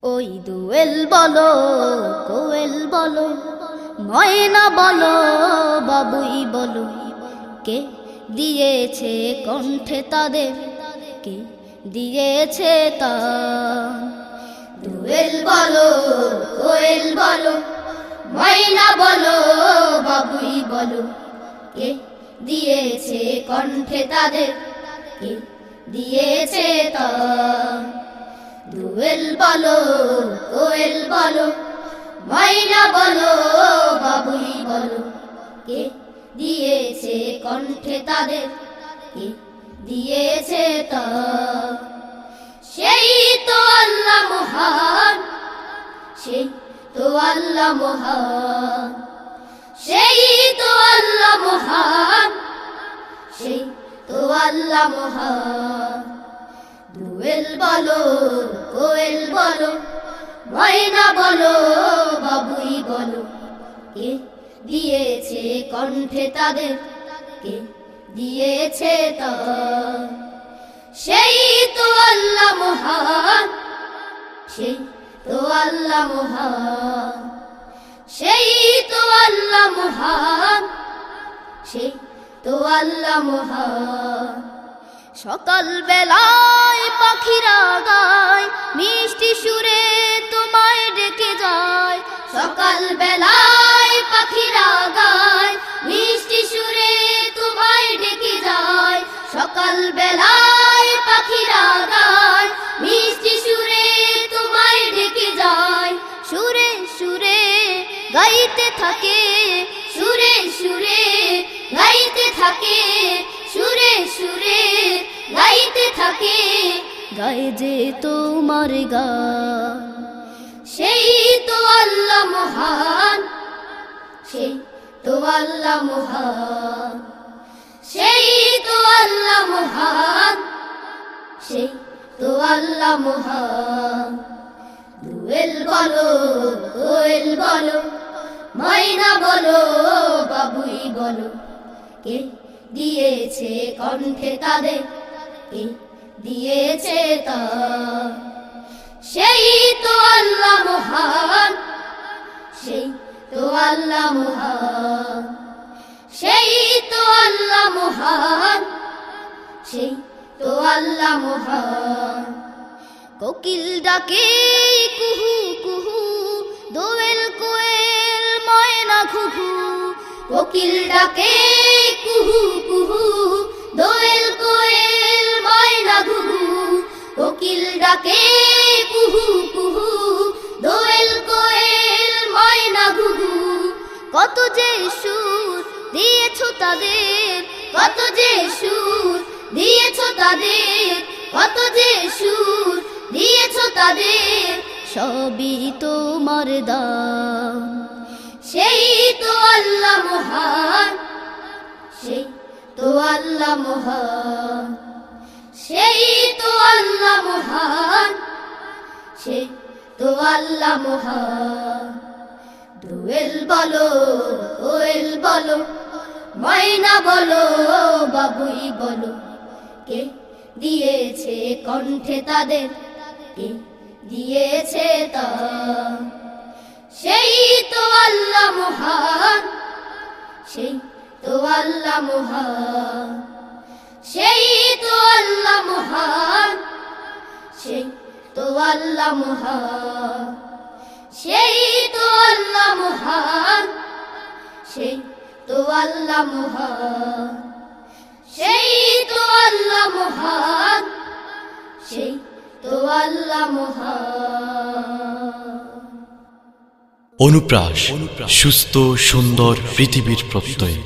কই দোয়েল বলো, কোয়েল বলো, ময়না বলো, বাবুই বলো, কে দিয়েছে কণ্ঠে তাদের, কে দিয়েছে তান। দোয়েল বলো, কোয়েল বলো, ময়না বলো, বাবুই বলো, কে দিয়েছে কণ্ঠে তাদের, কে দিয়েছে তান। দোয়েল বলো, কোয়েল বলো, ময়না বলো, বাবুই বলো, কে দিয়েছে কণ্ঠে তাদের, কে দিয়েছে তান। সেই তো আল্লাহ মহান, সেই তো আল্লাহ মহান, সেই তো আল্লাহ মহান, সেই তো আল্লাহ মহান। দোয়েল বলো, কোয়েল বলো, ময়না বলো, বাবুই বলো, কে দিয়েছে কণ্ঠে তাদের, কে দিয়েছে তান। সেই তো আল্লাহ মহান, সেই তো আল্লাহ মহান, সেই তো আল্লাহ মহান, সেই তো আল্লাহ মহান। সকাল বেলায় পাখিরা গায়, মিষ্টি সুরে তোমায় ডেকে যায়। সকাল বেলায় পাখিরা গায়, মিষ্টি সুরে তোমায় ডেকে যায়। সকাল বেলায় পাখিরা গায়, মিষ্টি সুরে তোমায় ডেকে যায়। সুরে সুরে গাইতে থাকে, সুরে সুরে গাইতে থাকে, সুরে সুরে গাইতে থাকে, গায়ে যে তোমার গান। সেই তো আল্লাহ মহান, সেই তো আল্লাহ মহান, সেই তো আল্লাহ মহান, সেই তো আল্লাহ মহান। দোয়েল বলো, কোয়েল বলো, ময়না বলো, বাবুই বলো, কে দিয়েছে কণ্ঠে তাদের, কে দিয়েছে তান। সেই তো আল্লাহ মহান, সেই তো আল্লাহ মহান, সেই তো আল্লাহ মহান, সেই তো আল্লাহ মহান। কোকিল ডাকে কুহু কুহু, দোয়েল কোয়েল ময়না ঘুঘু। কোকিল ডাকে কুহু কুহু, দোয়েল কোয়েল ময়না ঘুঘু। কোকিল ডাকে কুহু কুহু, দোয়েল কোয়েল ময়না ঘুঘু। কত যে সুর দিয়েছো তাদের, কত যে সুর দিয়েছো তাদের, কত যে সুর দিয়েছো তাদের, সবই তোমার দান। সেই তো আল্লাহ মহান, সেই তো আল্লাহ মহান, সেই তো আল্লাহ মহান, সেই তো আল্লাহ মহান। দোয়েল বলো, কোয়েল বলো, ময়না বলো, বাবুই বলো, কে দিয়েছে কণ্ঠে তাদের, কে দিয়েছে তান। সেই তো আল্লাহ মহান, সেই তো আল্লাহ মহান, সেই তো আল্লাহ মহান, সেই তো আল্লাহ মহান, সেই তো আল্লাহ মহান, সেই তো আল্লাহ মহান, সেই তো আল্লাহ মহান, সেই তো আল্লাহ মহান। অনুপ্রাস, সুস্থ সুন্দর পৃথিবীর প্রত্যয়।